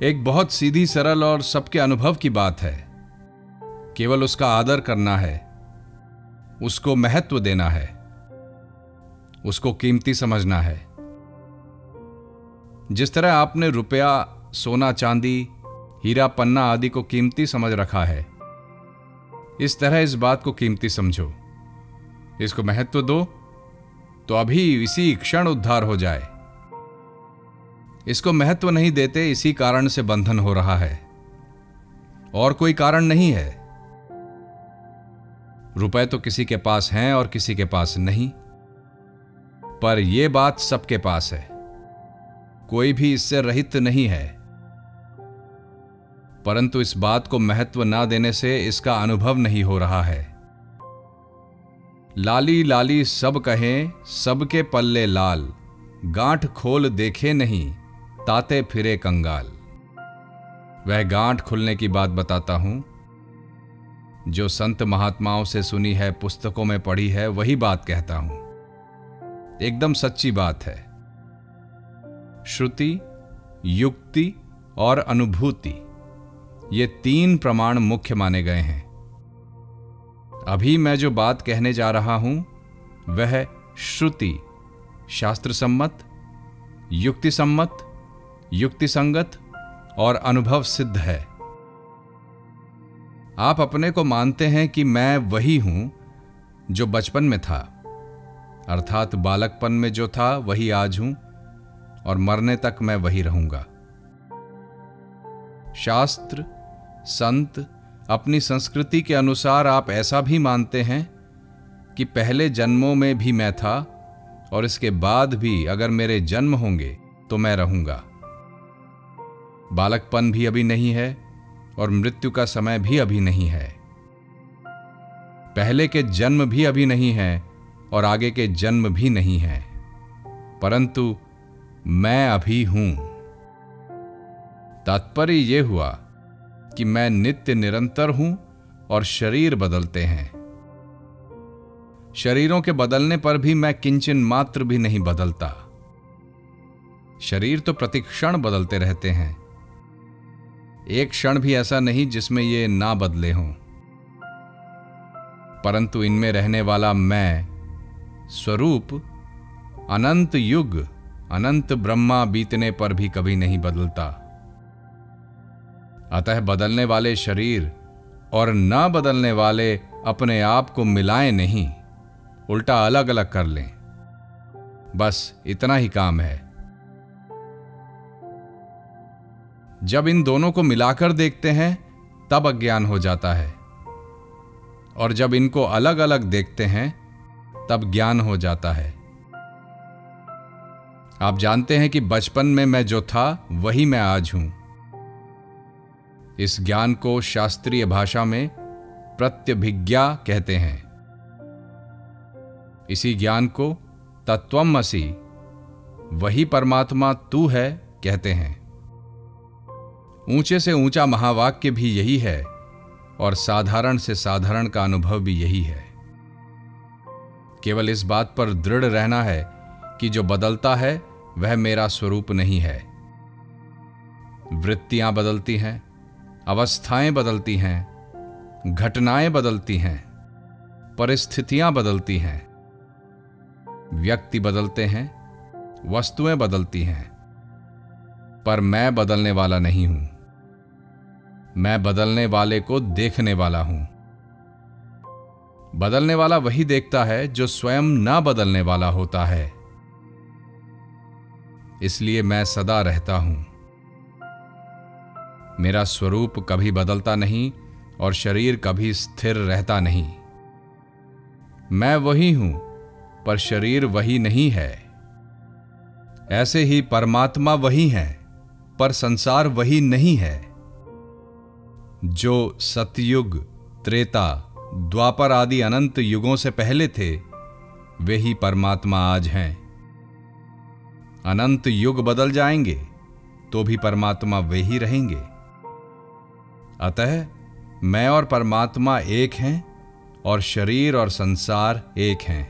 एक बहुत सीधी सरल और सबके अनुभव की बात है। केवल उसका आदर करना है, उसको महत्व देना है, उसको कीमती समझना है। जिस तरह आपने रुपया, सोना चांदी, हीरा पन्ना आदि को कीमती समझ रखा है, इस तरह इस बात को कीमती समझो, इसको महत्व दो, तो अभी इसी क्षण उद्धार हो जाए। इसको महत्व नहीं देते, इसी कारण से बंधन हो रहा है, और कोई कारण नहीं है। रुपए तो किसी के पास हैं और किसी के पास नहीं, पर यह बात सबके पास है, कोई भी इससे रहित नहीं है। परंतु इस बात को महत्व ना देने से इसका अनुभव नहीं हो रहा है। लाली लाली सब कहें, सबके पल्ले लाल, गांठ खोल देखे नहीं, ताते फिरे कंगाल। वह गांठ खुलने की बात बताता हूं जो संत महात्माओं से सुनी है, पुस्तकों में पढ़ी है, वही बात कहता हूं। एकदम सच्ची बात है। श्रुति, युक्ति और अनुभूति, ये तीन प्रमाण मुख्य माने गए हैं। अभी मैं जो बात कहने जा रहा हूं वह श्रुति, शास्त्र सम्मत, युक्ति सम्मत, युक्ति संगत और अनुभव सिद्ध है। आप अपने को मानते हैं कि मैं वही हूं जो बचपन में था, अर्थात बालकपन में जो था वही आज हूं, और मरने तक मैं वही रहूंगा। शास्त्र, संत, अपनी संस्कृति के अनुसार आप ऐसा भी मानते हैं कि पहले जन्मों में भी मैं था, और इसके बाद भी अगर मेरे जन्म होंगे तो मैं रहूंगा। बालकपन भी अभी नहीं है और मृत्यु का समय भी अभी नहीं है। पहले के जन्म भी अभी नहीं है और आगे के जन्म भी नहीं है, परंतु मैं अभी हूं। तात्पर्य यह हुआ कि मैं नित्य निरंतर हूं और शरीर बदलते हैं। शरीरों के बदलने पर भी मैं किंचन मात्र भी नहीं बदलता। शरीर तो प्रतिक्षण बदलते रहते हैं, एक क्षण भी ऐसा नहीं जिसमें ये ना बदले हों। परंतु इनमें रहने वाला मैं स्वरूप अनंत युग, अनंत ब्रह्मा बीतने पर भी कभी नहीं बदलता। अतः बदलने वाले शरीर और न बदलने वाले अपने आप को मिलाएं नहीं, उल्टा अलग अलग कर लें। बस इतना ही काम है। जब इन दोनों को मिलाकर देखते हैं तब अज्ञान हो जाता है, और जब इनको अलग अलग देखते हैं तब ज्ञान हो जाता है। आप जानते हैं कि बचपन में मैं जो था वही मैं आज हूं। इस ज्ञान को शास्त्रीय भाषा में प्रत्यभिज्ञा कहते हैं। इसी ज्ञान को तत्वमसि, वही परमात्मा तू है, कहते हैं। ऊंचे से ऊंचा महावाक्य भी यही है, और साधारण से साधारण का अनुभव भी यही है। केवल इस बात पर दृढ़ रहना है कि जो बदलता है वह मेरा स्वरूप नहीं है। वृत्तियां बदलती हैं, अवस्थाएं बदलती हैं, घटनाएं बदलती हैं, परिस्थितियां बदलती हैं, व्यक्ति बदलते हैं, वस्तुएं बदलती हैं, पर मैं बदलने वाला नहीं हूं। मैं बदलने वाले को देखने वाला हूं। बदलने वाला वही देखता है जो स्वयं ना बदलने वाला होता है। इसलिए मैं सदा रहता हूं। मेरा स्वरूप कभी बदलता नहीं और शरीर कभी स्थिर रहता नहीं। मैं वही हूं, पर शरीर वही नहीं है। ऐसे ही परमात्मा वही है, पर संसार वही नहीं है। जो सतयुग, त्रेता, द्वापर आदि अनंत युगों से पहले थे, वे ही परमात्मा आज हैं। अनंत युग बदल जाएंगे तो भी परमात्मा वे ही रहेंगे। अतः मैं और परमात्मा एक हैं और शरीर और संसार एक हैं।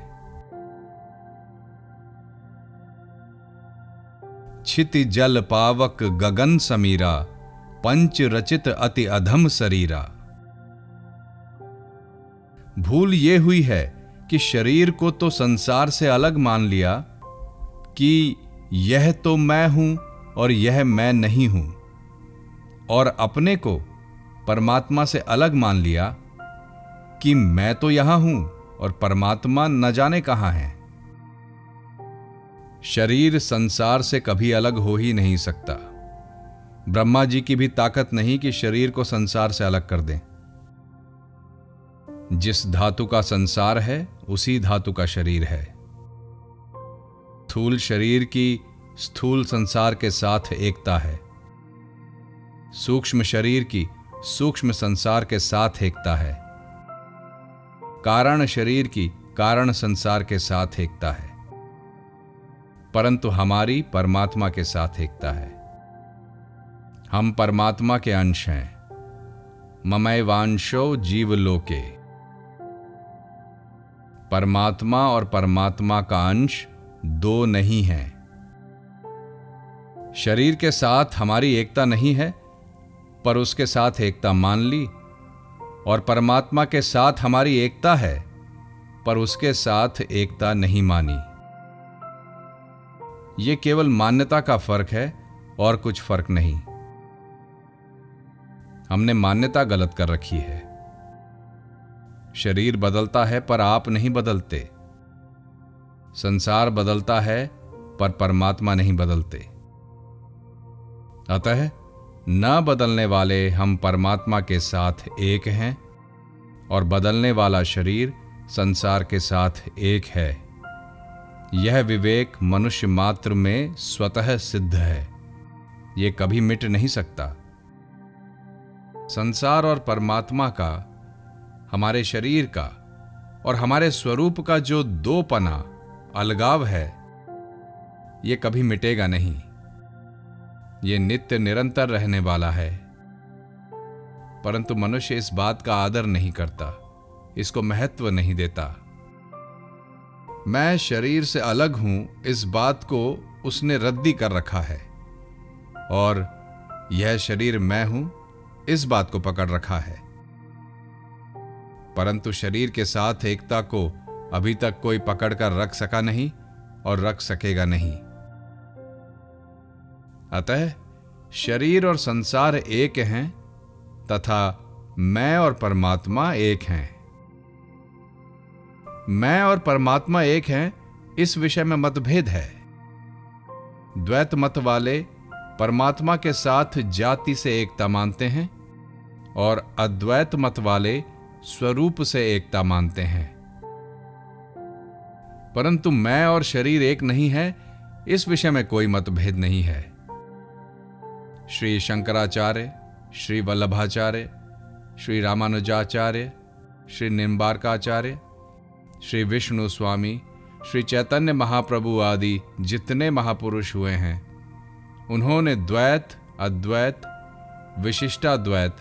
छिति जल पावक गगन समीरा, पंच रचित अति अधम शरीरा। भूल ये हुई है कि शरीर को तो संसार से अलग मान लिया कि यह तो मैं हूं और यह मैं नहीं हूं, और अपने को परमात्मा से अलग मान लिया कि मैं तो यहां हूं और परमात्मा न जाने कहां है। शरीर संसार से कभी अलग हो ही नहीं सकता। ब्रह्मा जी की भी ताकत नहीं कि शरीर को संसार से अलग कर दें। जिस धातु का संसार है उसी धातु का शरीर है। स्थूल शरीर की स्थूल संसार के साथ एकता है, सूक्ष्म शरीर की सूक्ष्म संसार के साथ एकता है, कारण शरीर की कारण संसार के साथ एकता है, परंतु हमारी परमात्मा के साथ एकता है। हम परमात्मा के अंश हैं। ममैवांशो जीवलोके। परमात्मा और परमात्मा का अंश दो नहीं है। शरीर के साथ हमारी एकता नहीं है, पर उसके साथ एकता मान ली, और परमात्मा के साथ हमारी एकता है, पर उसके साथ एकता नहीं मानी। यह केवल मान्यता का फर्क है और कुछ फर्क नहीं। हमने मान्यता गलत कर रखी है। शरीर बदलता है पर आप नहीं बदलते। संसार बदलता है पर परमात्मा नहीं बदलते। अतः न बदलने वाले हम परमात्मा के साथ एक हैं, और बदलने वाला शरीर संसार के साथ एक है। यह विवेक मनुष्य मात्र में स्वतः सिद्ध है। यह कभी मिट नहीं सकता। संसार और परमात्मा का, हमारे शरीर का और हमारे स्वरूप का जो दोपना अलगाव है, यह कभी मिटेगा नहीं। यह नित्य निरंतर रहने वाला है। परंतु मनुष्य इस बात का आदर नहीं करता, इसको महत्व नहीं देता। मैं शरीर से अलग हूं, इस बात को उसने रद्दी कर रखा है, और यह शरीर मैं हूं, इस बात को पकड़ रखा है। परंतु शरीर के साथ एकता को अभी तक कोई पकड़कर रख सका नहीं और रख सकेगा नहीं। अतः शरीर और संसार एक हैं, तथा मैं और परमात्मा एक हैं। मैं और परमात्मा एक हैं, इस विषय में मतभेद है। द्वैत मत वाले परमात्मा के साथ जाति से एकता मानते हैं, और अद्वैत मत वाले स्वरूप से एकता मानते हैं। परंतु मैं और शरीर एक नहीं है, इस विषय में कोई मतभेद नहीं है। श्री शंकराचार्य, श्री वल्लभाचार्य, श्री रामानुजाचार्य, श्री निम्बार्काचार्य, श्री विष्णु स्वामी, श्री चैतन्य महाप्रभु आदि जितने महापुरुष हुए हैं, उन्होंने द्वैत, अद्वैत, विशिष्टाद्वैत,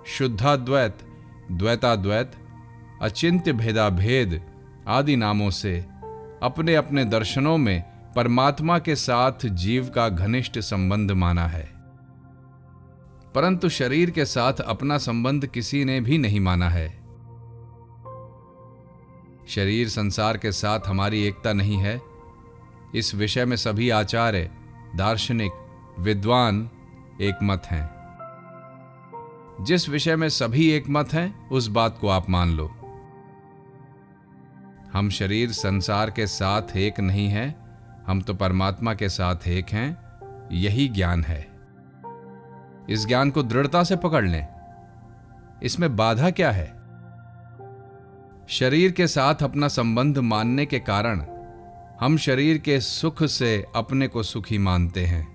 शुद्धाद्वैत, द्वैताद्वैत, अचिंत्य भेदाभेद आदि नामों से अपने अपने दर्शनों में परमात्मा के साथ जीव का घनिष्ठ संबंध माना है। परंतु शरीर के साथ अपना संबंध किसी ने भी नहीं माना है। शरीर संसार के साथ हमारी एकता नहीं है, इस विषय में सभी आचार्य, दार्शनिक, विद्वान एक मत हैं। जिस विषय में सभी एक मत हैं, उस बात को आप मान लो। हम शरीर संसार के साथ एक नहीं है, हम तो परमात्मा के साथ एक हैं, यही ज्ञान है। इस ज्ञान को दृढ़ता से पकड़ लें। इसमें बाधा क्या है? शरीर के साथ अपना संबंध मानने के कारण हम शरीर के सुख से अपने को सुखी मानते हैं।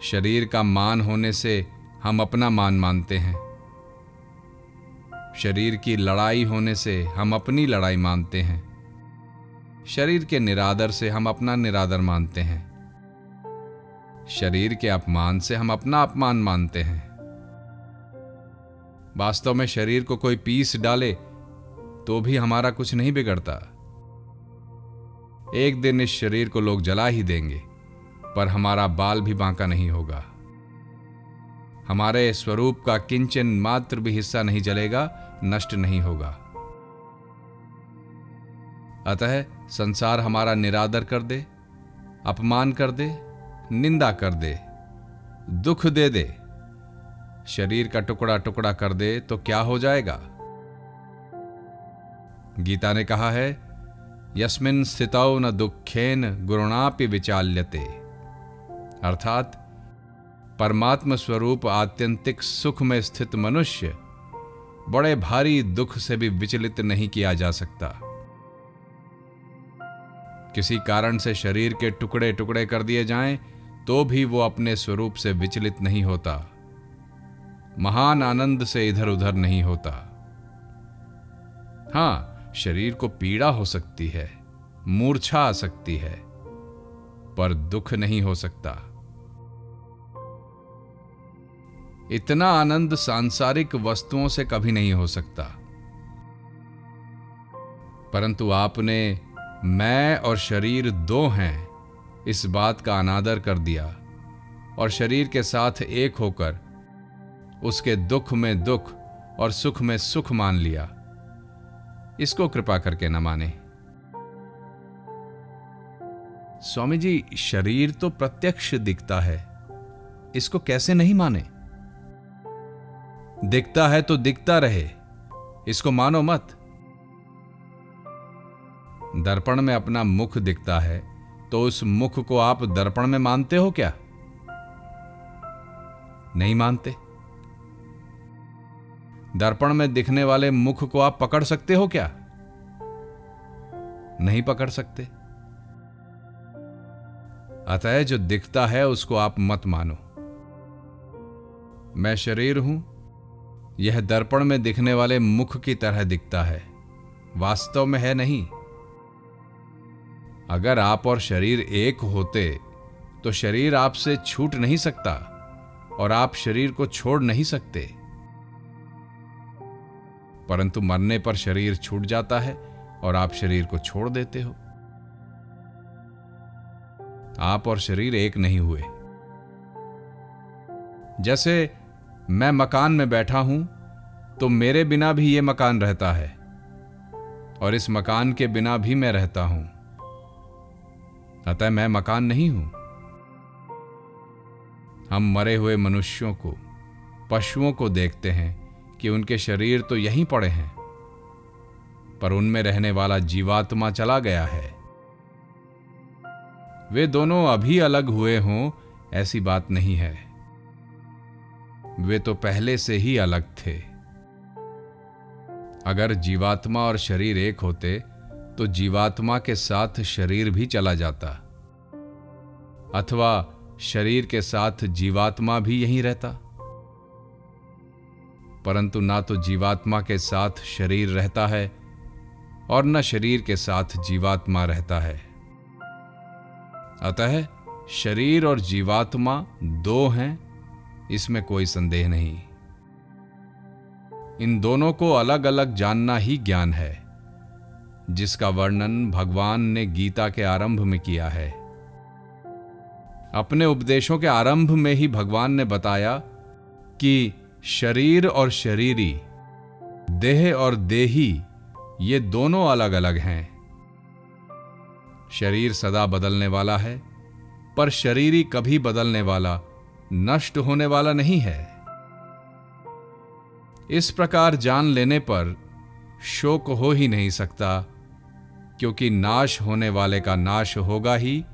शरीर का मान होने से हम अपना मान मानते हैं। शरीर की लड़ाई होने से हम अपनी लड़ाई मानते हैं। शरीर के निरादर से हम अपना निरादर मानते हैं। शरीर के अपमान से हम अपना अपमान मानते हैं। वास्तव में शरीर को कोई पीस डाले तो भी हमारा कुछ नहीं बिगड़ता। एक दिन इस शरीर को लोग जला ही देंगे, पर हमारा बाल भी बांका नहीं होगा। हमारे स्वरूप का किंचन मात्र भी हिस्सा नहीं जलेगा, नष्ट नहीं होगा। अतः संसार हमारा निरादर कर दे, अपमान कर दे, निंदा कर दे, दुख दे दे, शरीर का टुकड़ा टुकड़ा कर दे तो क्या हो जाएगा? गीता ने कहा है, यस्मिन् स्थितौ न दुखेन गुरुणापि विचाल्यते, अर्थात परमात्म स्वरूप आत्यंतिक सुख में स्थित मनुष्य बड़े भारी दुख से भी विचलित नहीं किया जा सकता। किसी कारण से शरीर के टुकड़े टुकड़े कर दिए जाएं तो भी वो अपने स्वरूप से विचलित नहीं होता, महान आनंद से इधर उधर नहीं होता। हां, शरीर को पीड़ा हो सकती है, मूर्छा आ सकती है, पर दुख नहीं हो सकता। इतना आनंद सांसारिक वस्तुओं से कभी नहीं हो सकता। परंतु आपने मैं और शरीर दो हैं इस बात का अनादर कर दिया और शरीर के साथ एक होकर उसके दुख में दुख और सुख में सुख मान लिया। इसको कृपा करके न माने। स्वामी जी, शरीर तो प्रत्यक्ष दिखता है, इसको कैसे नहीं माने? दिखता है तो दिखता रहे, इसको मानो मत। दर्पण में अपना मुख दिखता है तो उस मुख को आप दर्पण में मानते हो क्या? नहीं मानते। दर्पण में दिखने वाले मुख को आप पकड़ सकते हो क्या? नहीं पकड़ सकते। अतः जो दिखता है उसको आप मत मानो। मैं शरीर हूं, यह दर्पण में दिखने वाले मुख की तरह दिखता है, वास्तव में है नहीं। अगर आप और शरीर एक होते तो शरीर आपसे छूट नहीं सकता और आप शरीर को छोड़ नहीं सकते। परंतु मरने पर शरीर छूट जाता है और आप शरीर को छोड़ देते हो। आप और शरीर एक नहीं हुए। जैसे मैं मकान में बैठा हूं तो मेरे बिना भी यह मकान रहता है और इस मकान के बिना भी मैं रहता हूं। अतः मैं मकान नहीं हूं। हम मरे हुए मनुष्यों को, पशुओं को देखते हैं कि उनके शरीर तो यहीं पड़े हैं, पर उनमें रहने वाला जीवात्मा चला गया है। वे दोनों अभी अलग हुए हों ऐसी बात नहीं है। वे तो पहले से ही अलग थे। अगर जीवात्मा और शरीर एक होते तो जीवात्मा के साथ शरीर भी चला जाता, अथवा शरीर के साथ जीवात्मा भी यहीं रहता। परंतु ना तो जीवात्मा के साथ शरीर रहता है और न शरीर के साथ जीवात्मा रहता है। अतः शरीर और जीवात्मा दो हैं, इसमें कोई संदेह नहीं। इन दोनों को अलग अलग जानना ही ज्ञान है, जिसका वर्णन भगवान ने गीता के आरंभ में किया है। अपने उपदेशों के आरंभ में ही भगवान ने बताया कि शरीर और शरीरी, देह और देही, ये दोनों अलग अलग हैं। शरीर सदा बदलने वाला है, पर शरीरी कभी बदलने वाला, नष्ट होने वाला नहीं है। इस प्रकार जान लेने पर शोक हो ही नहीं सकता, क्योंकि नाश होने वाले का नाश होगा ही,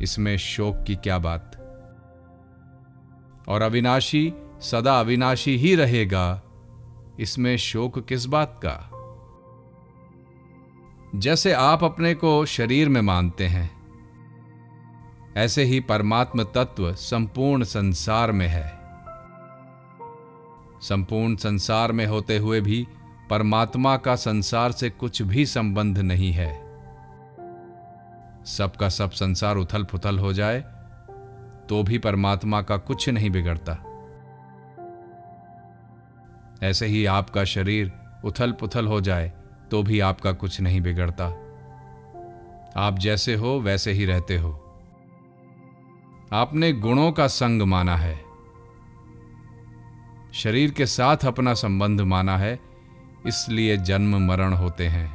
इसमें शोक की क्या बात। और अविनाशी सदा अविनाशी ही रहेगा, इसमें शोक किस बात का। जैसे आप अपने को शरीर में मानते हैं, ऐसे ही परमात्म तत्व संपूर्ण संसार में है। संपूर्ण संसार में होते हुए भी परमात्मा का संसार से कुछ भी संबंध नहीं है। सबका सब संसार उथल पुथल हो जाए तो भी परमात्मा का कुछ नहीं बिगड़ता। ऐसे ही आपका शरीर उथल पुथल हो जाए तो भी आपका कुछ नहीं बिगड़ता। आप जैसे हो वैसे ही रहते हो। आपने गुणों का संग माना है, शरीर के साथ अपना संबंध माना है, इसलिए जन्म मरण होते हैं।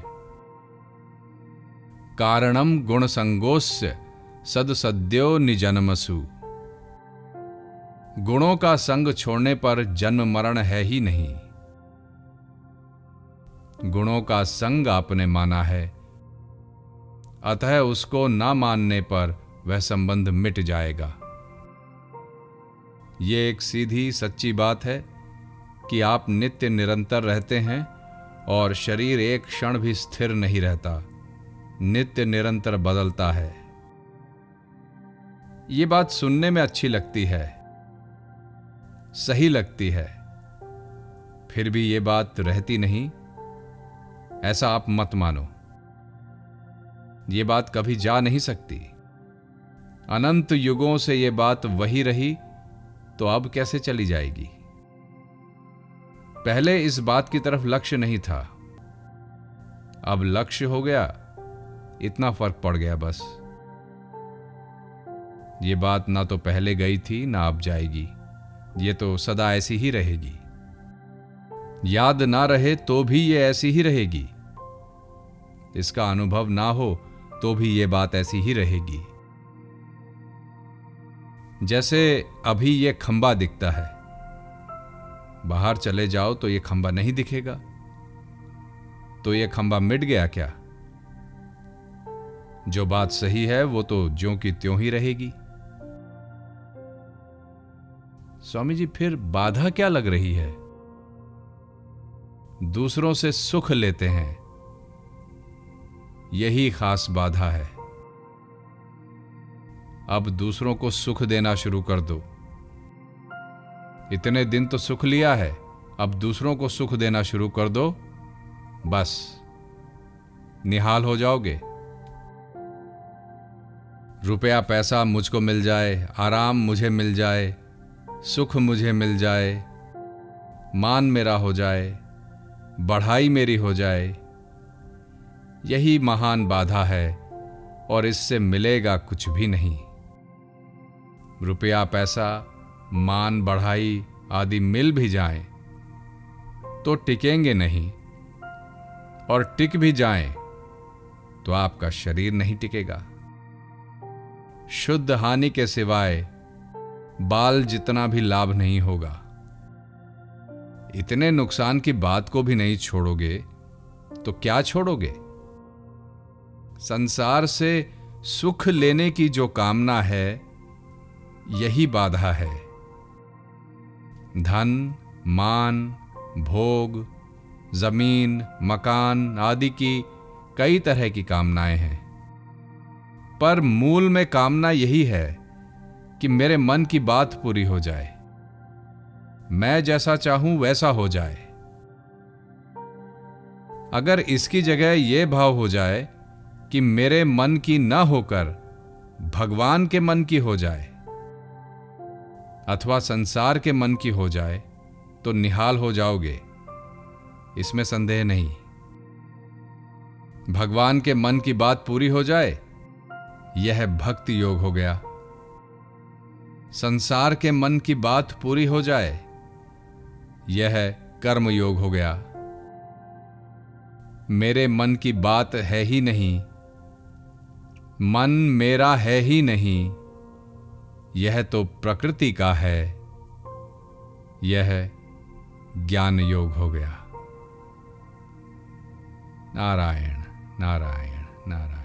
कारणम गुण संगोस्य सदसद्यो निजन्मसु। गुणों का संग छोड़ने पर जन्म मरण है ही नहीं। गुणों का संग आपने माना है, अतः उसको ना मानने पर वह संबंध मिट जाएगा। ये एक सीधी सच्ची बात है कि आप नित्य निरंतर रहते हैं और शरीर एक क्षण भी स्थिर नहीं रहता, नित्य निरंतर बदलता है। ये बात सुनने में अच्छी लगती है, सही लगती है, फिर भी ये बात रहती नहीं, ऐसा आप मत मानो। ये बात कभी जा नहीं सकती। अनंत युगों से ये बात वही रही, तो अब कैसे चली जाएगी? पहले इस बात की तरफ लक्ष्य नहीं था, अब लक्ष्य हो गया, इतना फर्क पड़ गया बस। ये बात ना तो पहले गई थी ना अब जाएगी, ये तो सदा ऐसी ही रहेगी। याद ना रहे तो भी ये ऐसी ही रहेगी, इसका अनुभव ना हो तो भी ये बात ऐसी ही रहेगी। जैसे अभी ये खंबा दिखता है, बाहर चले जाओ तो ये खंबा नहीं दिखेगा, तो ये खंबा मिट गया क्या? जो बात सही है वो तो ज्यों की त्यों ही रहेगी। स्वामी जी, फिर बाधा क्या लग रही है? दूसरों से सुख लेते हैं, यही खास बाधा है। अब दूसरों को सुख देना शुरू कर दो। इतने दिन तो सुख लिया है, अब दूसरों को सुख देना शुरू कर दो, बस निहाल हो जाओगे। रुपया पैसा मुझको मिल जाए, आराम मुझे मिल जाए, सुख मुझे मिल जाए, मान मेरा हो जाए, बढ़ाई मेरी हो जाए, यही महान बाधा है और इससे मिलेगा कुछ भी नहीं। रुपया पैसा मान बढ़ाई आदि मिल भी जाएं तो टिकेंगे नहीं, और टिक भी जाएं तो आपका शरीर नहीं टिकेगा। शुद्ध हानि के सिवाय बाल जितना भी लाभ नहीं होगा। इतने नुकसान की बात को भी नहीं छोड़ोगे तो क्या छोड़ोगे? संसार से सुख लेने की जो कामना है, यही बाधा है। धन, मान, भोग, जमीन, मकान आदि की कई तरह की कामनाएं हैं, पर मूल में कामना यही है कि मेरे मन की बात पूरी हो जाए, मैं जैसा चाहूं वैसा हो जाए। अगर इसकी जगह यह भाव हो जाए कि मेरे मन की ना होकर भगवान के मन की हो जाए अथवा संसार के मन की हो जाए, तो निहाल हो जाओगे, इसमें संदेह नहीं। भगवान के मन की बात पूरी हो जाए, यह भक्ति योग हो गया। संसार के मन की बात पूरी हो जाए, यह कर्म योग हो गया। मेरे मन की बात है ही नहीं, मन मेरा है ही नहीं, यह तो प्रकृति का है, यह ज्ञान योग हो गया। नारायण नारायण नारायण।